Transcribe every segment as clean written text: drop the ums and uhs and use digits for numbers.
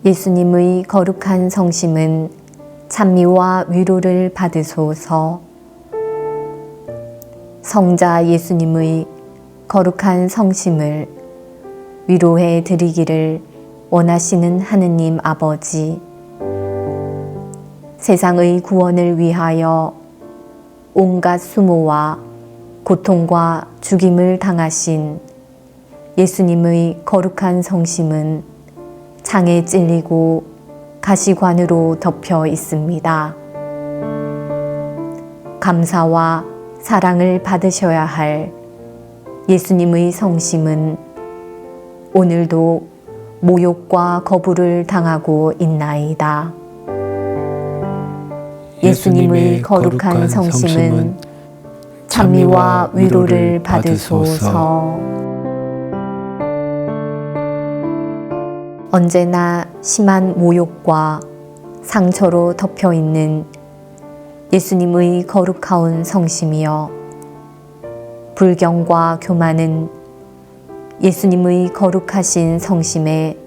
예수님의 거룩한 성심은 찬미와 위로를 받으소서. 성자 예수님의 거룩한 성심을 위로해 드리기를 원하시는 하느님 아버지, 세상의 구원을 위하여 온갖 수모와 고통과 죽임을 당하신 예수님의 거룩한 성심은 창에 찔리고 가시관으로 덮여 있습니다. 감사와 사랑을 받으셔야 할 예수님의 성심은 오늘도 모욕과 거부를 당하고 있나이다. 예수님의 거룩한 성심은 찬미와 위로를 받으소서. 언제나 심한 모욕과 상처로 덮여 있는 예수님의 거룩하온 성심이여, 불경과 교만은 예수님의 거룩하신 성심에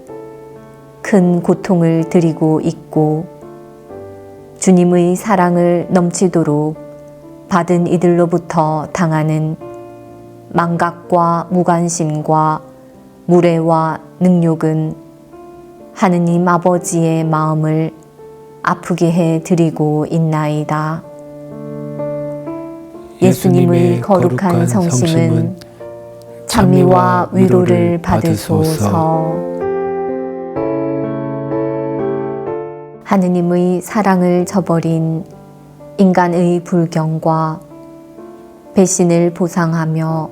큰 고통을 드리고 있고, 주님의 사랑을 넘치도록 받은 이들로부터 당하는 망각과 무관심과 무례와 능욕은 하느님 아버지의 마음을 아프게 해 드리고 있나이다. 예수님의 거룩한 성심은 찬미와 위로를 받으소서. 하느님의 사랑을 저버린 인간의 불경과 배신을 보상하며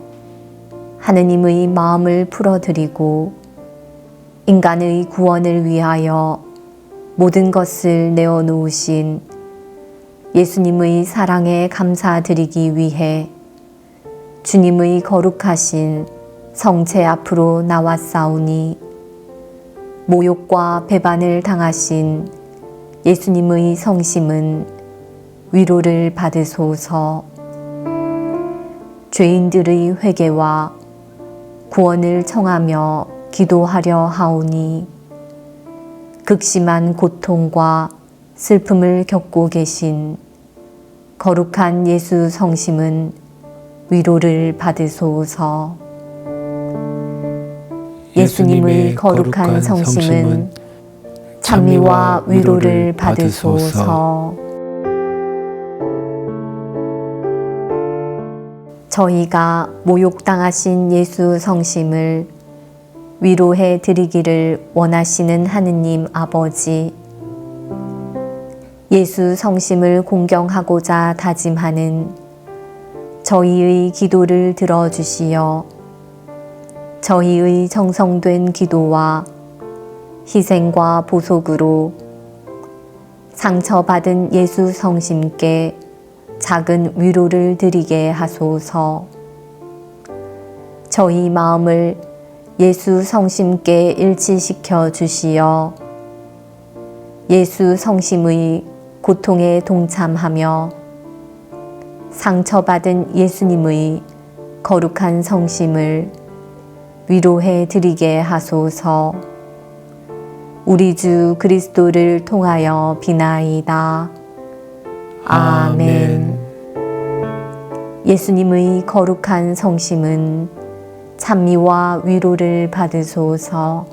하느님의 마음을 풀어드리고 인간의 구원을 위하여 모든 것을 내어놓으신 예수님의 사랑에 감사드리기 위해 주님의 거룩하신 성체 앞으로 나왔사오니, 모욕과 배반을 당하신 예수님의 성심은 위로를 받으소서. 죄인들의 회개와 구원을 청하며 기도하려 하오니, 극심한 고통과 슬픔을 겪고 계신 거룩한 예수 성심은 위로를 받으소서. 예수님의 거룩한 성심은 찬미와 위로를 받으소서. 저희가 모욕당하신 예수 성심을 위로해 드리기를 원하시는 하느님 아버지, 예수 성심을 공경하고자 다짐하는 저희의 기도를 들어주시어 저희의 정성된 기도와 희생과 보속으로 상처받은 예수 성심께 작은 위로를 드리게 하소서. 저희 마음을 예수 성심께 일치시켜 주시어 예수 성심의 고통에 동참하며 상처받은 예수님의 거룩한 성심을 위로해 드리게 하소서. 우리 주 그리스도를 통하여 비나이다. 아멘. 예수님의 거룩한 성심은 찬미와 위로를 받으소서.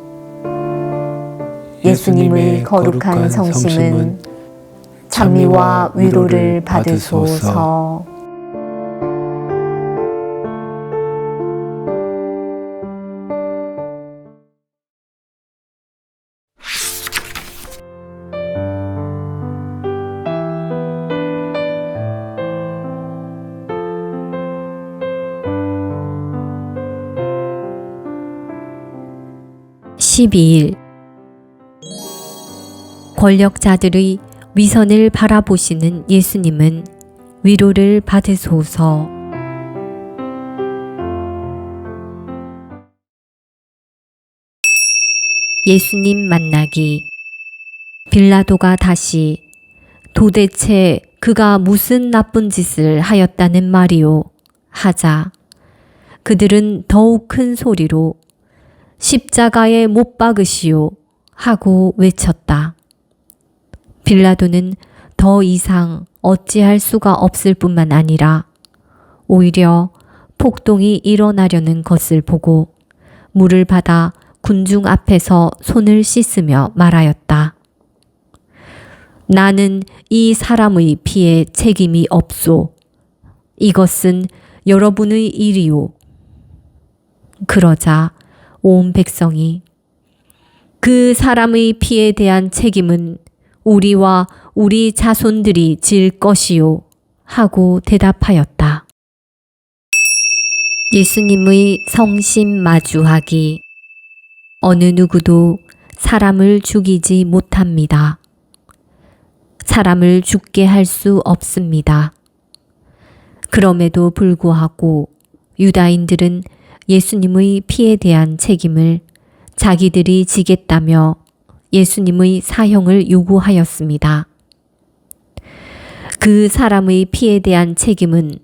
예수님의 거룩한 성심은 찬미와 위로를 받으소서. (12일) 권력자들의 위선을 바라보시는 예수님은 위로를 받으소서. 예수님 만나기. 빌라도가 다시 도대체 그가 무슨 나쁜 짓을 하였다는 말이오 하자, 그들은 더욱 큰 소리로 십자가에 못 박으시오 하고 외쳤다. 빌라도는 더 이상 어찌할 수가 없을 뿐만 아니라 오히려 폭동이 일어나려는 것을 보고 물을 받아 군중 앞에서 손을 씻으며 말하였다. 나는 이 사람의 피에 책임이 없소. 이것은 여러분의 일이요. 그러자 온 백성이 그 사람의 피에 대한 책임은 우리와 우리 자손들이 질 것이요 하고 대답하였다. 예수님의 성심 마주하기. 어느 누구도 사람을 죽이지 못합니다. 사람을 죽게 할 수 없습니다. 그럼에도 불구하고 유다인들은 예수님의 피에 대한 책임을 자기들이 지겠다며 예수님의 사형을 요구하였습니다. 그 사람의 피에 대한 책임은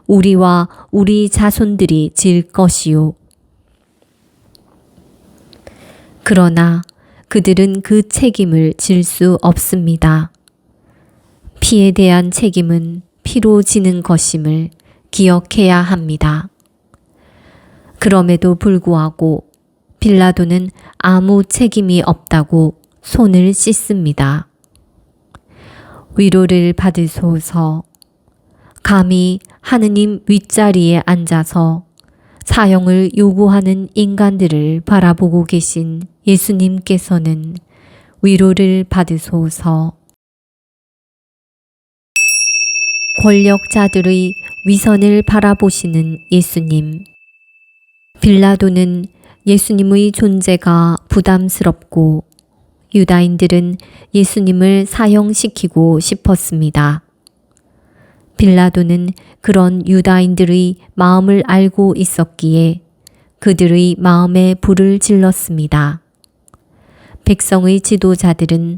우리와 우리 자손들이 질 것이요. 그러나 그들은 그 책임을 질 수 없습니다. 피에 대한 책임은 피로 지는 것임을 기억해야 합니다. 그럼에도 불구하고 빌라도는 아무 책임이 없다고 손을 씻습니다. 위로를 받으소서. 감히 하느님 윗자리에 앉아서 사형을 요구하는 인간들을 바라보고 계신 예수님께서는 위로를 받으소서. 권력자들의 위선을 바라보시는 예수님. 빌라도는 예수님의 존재가 부담스럽고 유다인들은 예수님을 사형시키고 싶었습니다. 빌라도는 그런 유다인들의 마음을 알고 있었기에 그들의 마음에 불을 질렀습니다. 백성의 지도자들은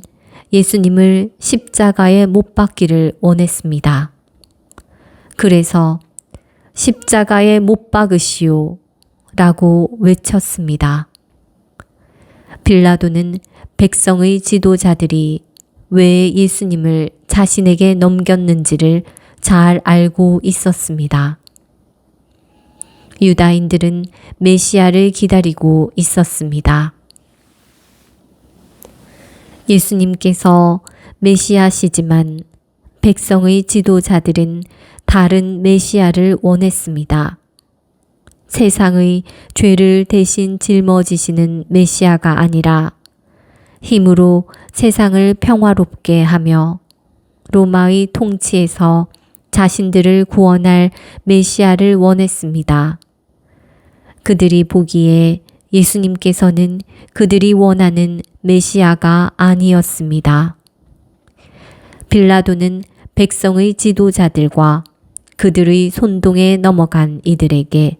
예수님을 십자가에 못 박기를 원했습니다. 그래서 십자가에 못 박으시오 라고 외쳤습니다. 빌라도는 백성의 지도자들이 왜 예수님을 자신에게 넘겼는지를 잘 알고 있었습니다. 유다인들은 메시아를 기다리고 있었습니다. 예수님께서 메시아시지만 백성의 지도자들은 다른 메시아를 원했습니다. 세상의 죄를 대신 짊어지시는 메시아가 아니라 힘으로 세상을 평화롭게 하며 로마의 통치에서 자신들을 구원할 메시아를 원했습니다. 그들이 보기에 예수님께서는 그들이 원하는 메시아가 아니었습니다. 빌라도는 백성의 지도자들과 그들의 손동에 넘어간 이들에게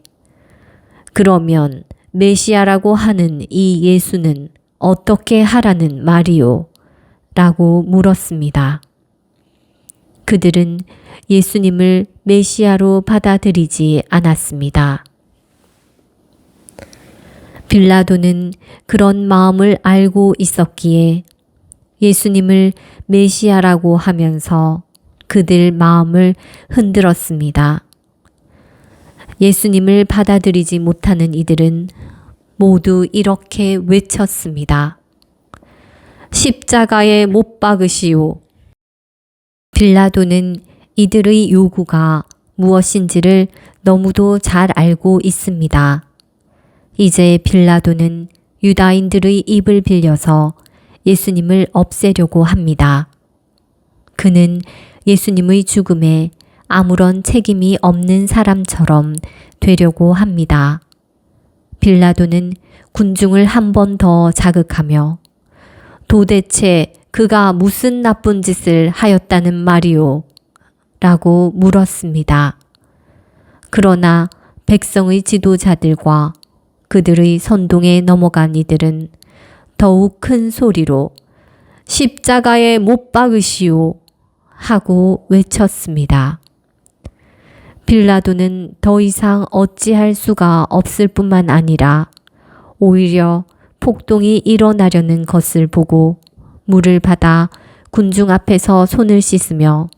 그러면 메시아라고 하는 이 예수는 어떻게 하라는 말이요? 라고 물었습니다. 그들은 예수님을 메시아로 받아들이지 않았습니다. 빌라도는 그런 마음을 알고 있었기에 예수님을 메시아라고 하면서 그들 마음을 흔들었습니다. 예수님을 받아들이지 못하는 이들은 모두 이렇게 외쳤습니다. 십자가에 못 박으시오. 빌라도는 이들의 요구가 무엇인지를 너무도 잘 알고 있습니다. 이제 빌라도는 유다인들의 입을 빌려서 예수님을 없애려고 합니다. 그는 예수님의 죽음에 아무런 책임이 없는 사람처럼 되려고 합니다. 빌라도는 군중을 한 번 더 자극하며 도대체 그가 무슨 나쁜 짓을 하였다는 말이오? 라고 물었습니다. 그러나 백성의 지도자들과 그들의 선동에 넘어간 이들은 더욱 큰 소리로 십자가에 못 박으시오 하고 외쳤습니다. 빌라도는 더 이상 어찌할 수가 없을 뿐만 아니라 오히려 폭동이 일어나려는 것을 보고 물을 받아 군중 앞에서 손을 씻으며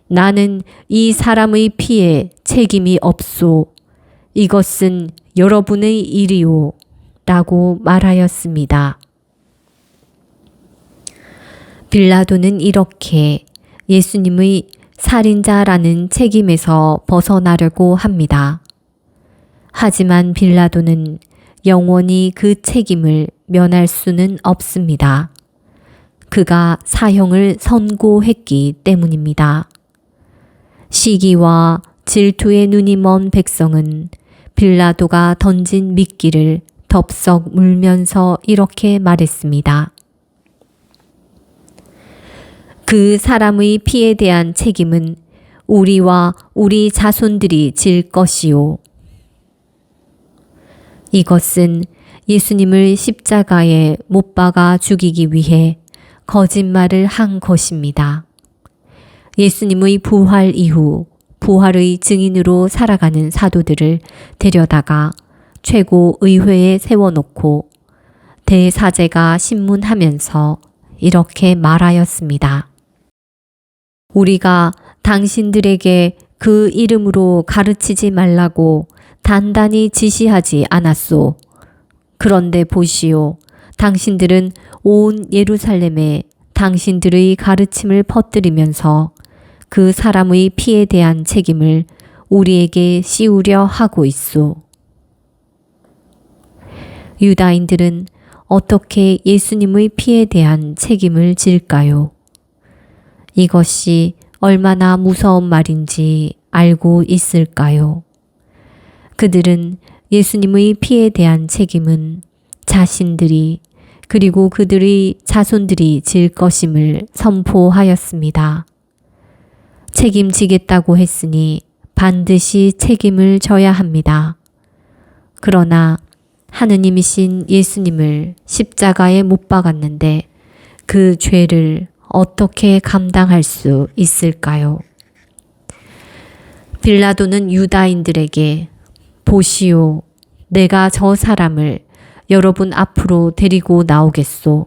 나는 이 사람의 피에 책임이 없소. 이것은 여러분의 일이오. 라고 말하였습니다. 빌라도는 이렇게 예수님의 살인자라는 책임에서 벗어나려고 합니다. 하지만 빌라도는 영원히 그 책임을 면할 수는 없습니다. 그가 사형을 선고했기 때문입니다. 시기와 질투의 눈이 먼 백성은 빌라도가 던진 미끼를 덥석 물면서 이렇게 말했습니다. 그 사람의 피에 대한 책임은 우리와 우리 자손들이 질 것이요. 이것은 예수님을 십자가에 못 박아 죽이기 위해 거짓말을 한 것입니다. 예수님의 부활 이후 부활의 증인으로 살아가는 사도들을 데려다가 최고 의회에 세워놓고 대사제가 신문하면서 이렇게 말하였습니다. 우리가 당신들에게 그 이름으로 가르치지 말라고 단단히 지시하지 않았소. 그런데 보시오. 당신들은 온 예루살렘에 당신들의 가르침을 퍼뜨리면서 그 사람의 피에 대한 책임을 우리에게 씌우려 하고 있소. 유다인들은 어떻게 예수님의 피에 대한 책임을 질까요? 이것이 얼마나 무서운 말인지 알고 있을까요? 그들은 예수님의 피에 대한 책임은 자신들이 그리고 그들의 자손들이 질 것임을 선포하였습니다. 책임지겠다고 했으니 반드시 책임을 져야 합니다. 그러나 하느님이신 예수님을 십자가에 못 박았는데 그 죄를 어떻게 감당할 수 있을까요? 빌라도는 유다인들에게 보시오, 내가 저 사람을 여러분 앞으로 데리고 나오겠소.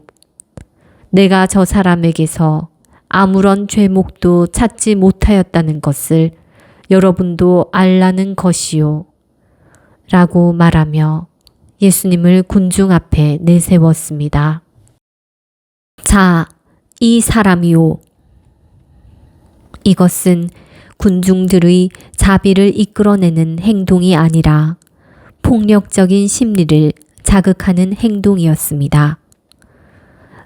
내가 저 사람에게서 아무런 죄목도 찾지 못하였다는 것을 여러분도 알라는 것이요. 라고 말하며 예수님을 군중 앞에 내세웠습니다. 자, 이 사람이요. 이것은 군중들의 자비를 이끌어내는 행동이 아니라 폭력적인 심리를 자극하는 행동이었습니다.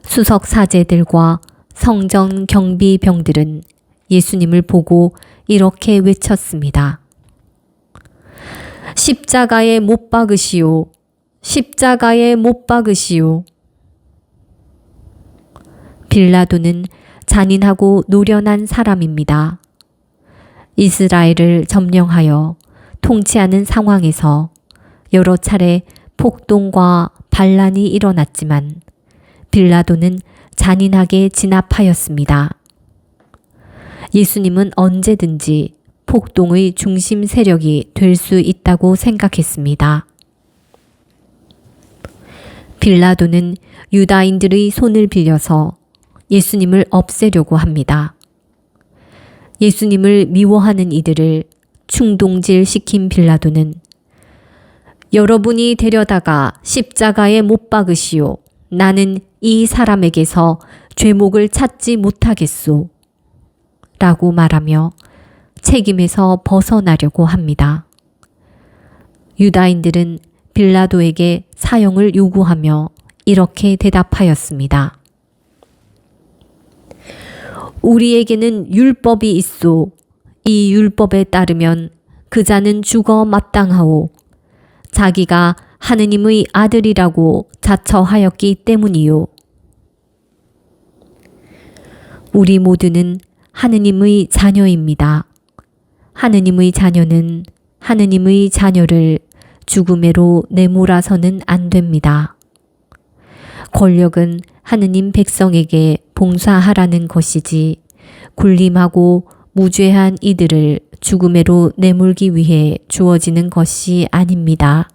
수석 사제들과 성전 경비병들은 예수님을 보고 이렇게 외쳤습니다. 십자가에 못 박으시오. 십자가에 못 박으시오. 빌라도는 잔인하고 노련한 사람입니다. 이스라엘을 점령하여 통치하는 상황에서 여러 차례 폭동과 반란이 일어났지만 빌라도는 잔인하게 진압하였습니다. 예수님은 언제든지 폭동의 중심 세력이 될 수 있다고 생각했습니다. 빌라도는 유다인들의 손을 빌려서 예수님을 없애려고 합니다. 예수님을 미워하는 이들을 충동질시킨 빌라도는 여러분이 데려다가 십자가에 못 박으시오. 나는 이 사람에게서 죄목을 찾지 못하겠소. 라고 말하며 책임에서 벗어나려고 합니다. 유다인들은 빌라도에게 사형을 요구하며 이렇게 대답하였습니다. 우리에게는 율법이 있소. 이 율법에 따르면 그 자는 죽어 마땅하오. 자기가 하느님의 아들이라고 자처하였기 때문이요. 우리 모두는 하느님의 자녀입니다. 하느님의 자녀는 하느님의 자녀를 죽음으로 내몰아서는 안 됩니다. 권력은 하느님 백성에게 봉사하라는 것이지 굴림하고 무죄한 이들을 죽음으로 내몰기 위해 주어지는 것이 아닙니다.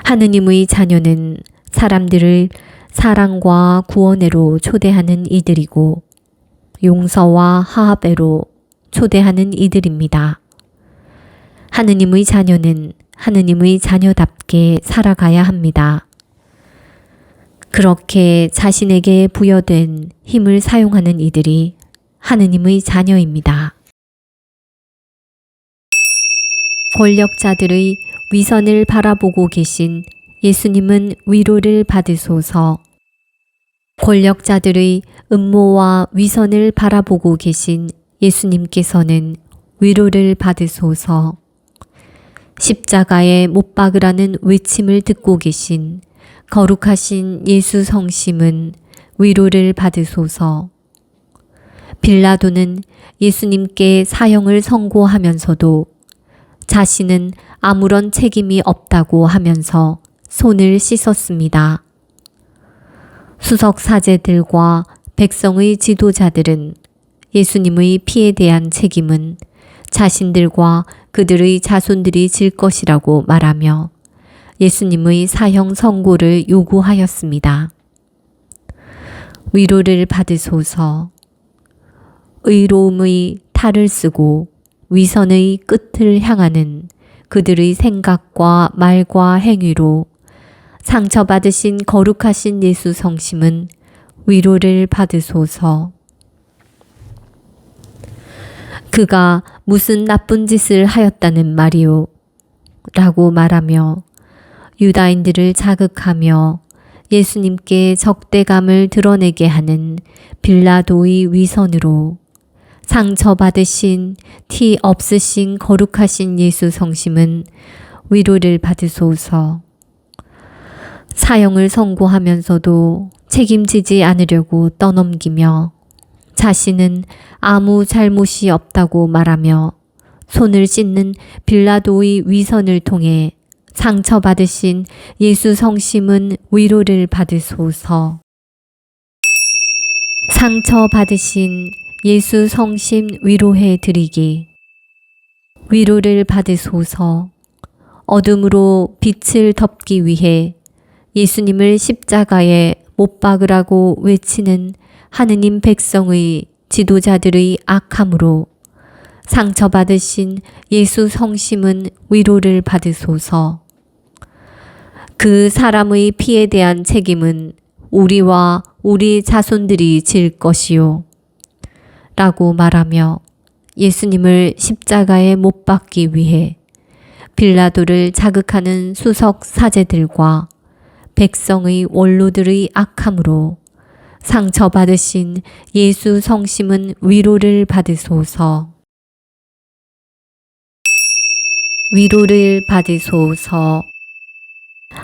하느님의 자녀는 사람들을 사랑과 구원으로 초대하는 이들이고 용서와 화합으로 초대하는 이들입니다. 하느님의 자녀는 하느님의 자녀답게 살아가야 합니다. 그렇게 자신에게 부여된 힘을 사용하는 이들이 하느님의 자녀입니다. 권력자들의 위선을 바라보고 계신 예수님은 위로를 받으소서. 권력자들의 음모와 위선을 바라보고 계신 예수님께서는 위로를 받으소서. 십자가에 못 박으라는 외침을 듣고 계신 거룩하신 예수 성심은 위로를 받으소서. 빌라도는 예수님께 사형을 선고하면서도 자신은 아무런 책임이 없다고 하면서 손을 씻었습니다. 수석 사제들과 백성의 지도자들은 예수님의 피에 대한 책임은 자신들과 그들의 자손들이 질 것이라고 말하며 예수님의 사형 선고를 요구하였습니다. 위로를 받으소서. 의로움의 탈을 쓰고 위선의 끝을 향하는 그들의 생각과 말과 행위로 상처받으신 거룩하신 예수 성심은 위로를 받으소서. 그가 무슨 나쁜 짓을 하였다는 말이오? 라고 말하며 유다인들을 자극하며 예수님께 적대감을 드러내게 하는 빌라도의 위선으로 상처받으신 티 없으신 거룩하신 예수 성심은 위로를 받으소서. 사형을 선고하면서도 책임지지 않으려고 떠넘기며 자신은 아무 잘못이 없다고 말하며 손을 씻는 빌라도의 위선을 통해 상처받으신 예수 성심은 위로를 받으소서. 상처받으신 예수 성심 위로해 드리기. 위로를 받으소서. 어둠으로 빛을 덮기 위해 예수님을 십자가에 못 박으라고 외치는 하느님 백성의 지도자들의 악함으로 상처받으신 예수 성심은 위로를 받으소서. 그 사람의 피에 대한 책임은 우리와 우리 자손들이 질 것이요. 라고 말하며 예수님을 십자가에 못 박기 위해 빌라도를 자극하는 수석 사제들과 백성의 원로들의 악함으로 상처받으신 예수 성심은 위로를 받으소서. 위로를 받으소서.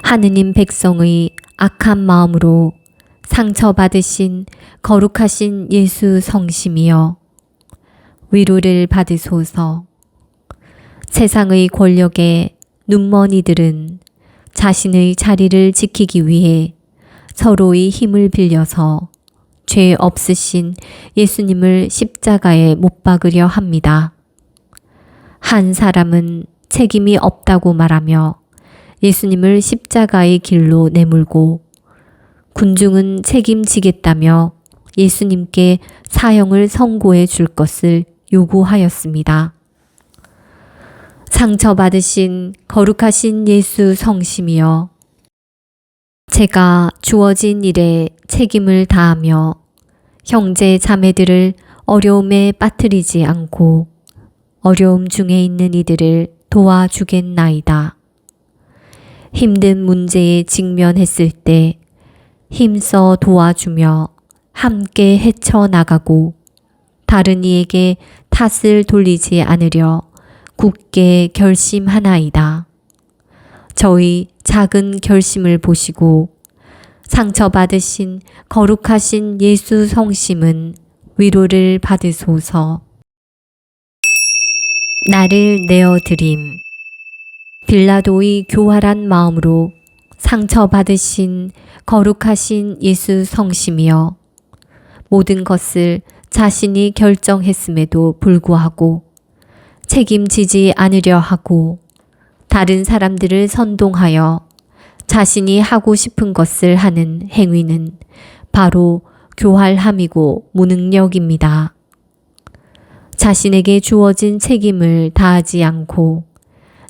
하느님 백성의 악한 마음으로 상처받으신 거룩하신 예수 성심이여 위로를 받으소서. 세상의 권력에 눈먼 이들은 자신의 자리를 지키기 위해 서로의 힘을 빌려서 죄 없으신 예수님을 십자가에 못 박으려 합니다. 한 사람은 책임이 없다고 말하며 예수님을 십자가의 길로 내몰고 군중은 책임지겠다며 예수님께 사형을 선고해 줄 것을 요구하였습니다. 상처받으신 거룩하신 예수 성심이여 제가 주어진 일에 책임을 다하며 형제 자매들을 어려움에 빠뜨리지 않고 어려움 중에 있는 이들을 도와주겠나이다. 힘든 문제에 직면했을 때 힘써 도와주며 함께 헤쳐나가고 다른 이에게 탓을 돌리지 않으려 굳게 결심하나이다. 저희 작은 결심을 보시고 상처받으신 거룩하신 예수 성심은 위로를 받으소서. 나를 내어드림. 빌라도의 교활한 마음으로 상처받으신 거룩하신 예수 성심이여 모든 것을 자신이 결정했음에도 불구하고 책임지지 않으려 하고 다른 사람들을 선동하여 자신이 하고 싶은 것을 하는 행위는 바로 교활함이고 무능력입니다. 자신에게 주어진 책임을 다하지 않고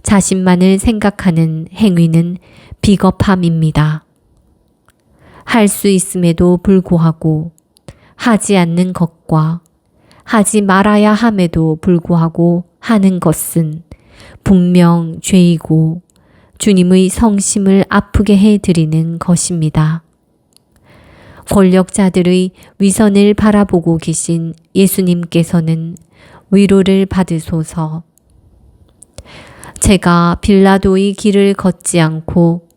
자신만을 생각하는 행위는 비겁함입니다. 할 수 있음에도 불구하고 하지 않는 것과 하지 말아야 함에도 불구하고 하는 것은 분명 죄이고 주님의 성심을 아프게 해드리는 것입니다. 권력자들의 위선을 바라보고 계신 예수님께서는 위로를 받으소서. 제가 빌라도의 길을 걷지 않고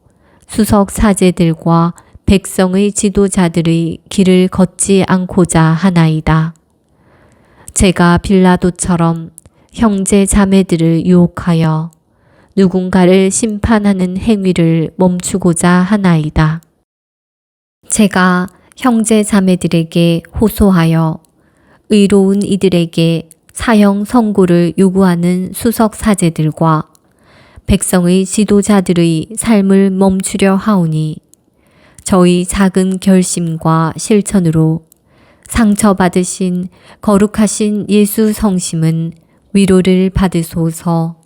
수석 사제들과 백성의 지도자들의 길을 걷지 않고자 하나이다. 제가 빌라도처럼 형제 자매들을 유혹하여 누군가를 심판하는 행위를 멈추고자 하나이다. 제가 형제 자매들에게 호소하여 의로운 이들에게 사형 선고를 요구하는 수석 사제들과 백성의 지도자들의 삶을 멈추려 하오니 저희 작은 결심과 실천으로 상처받으신 거룩하신 예수 성심은 위로를 받으소서.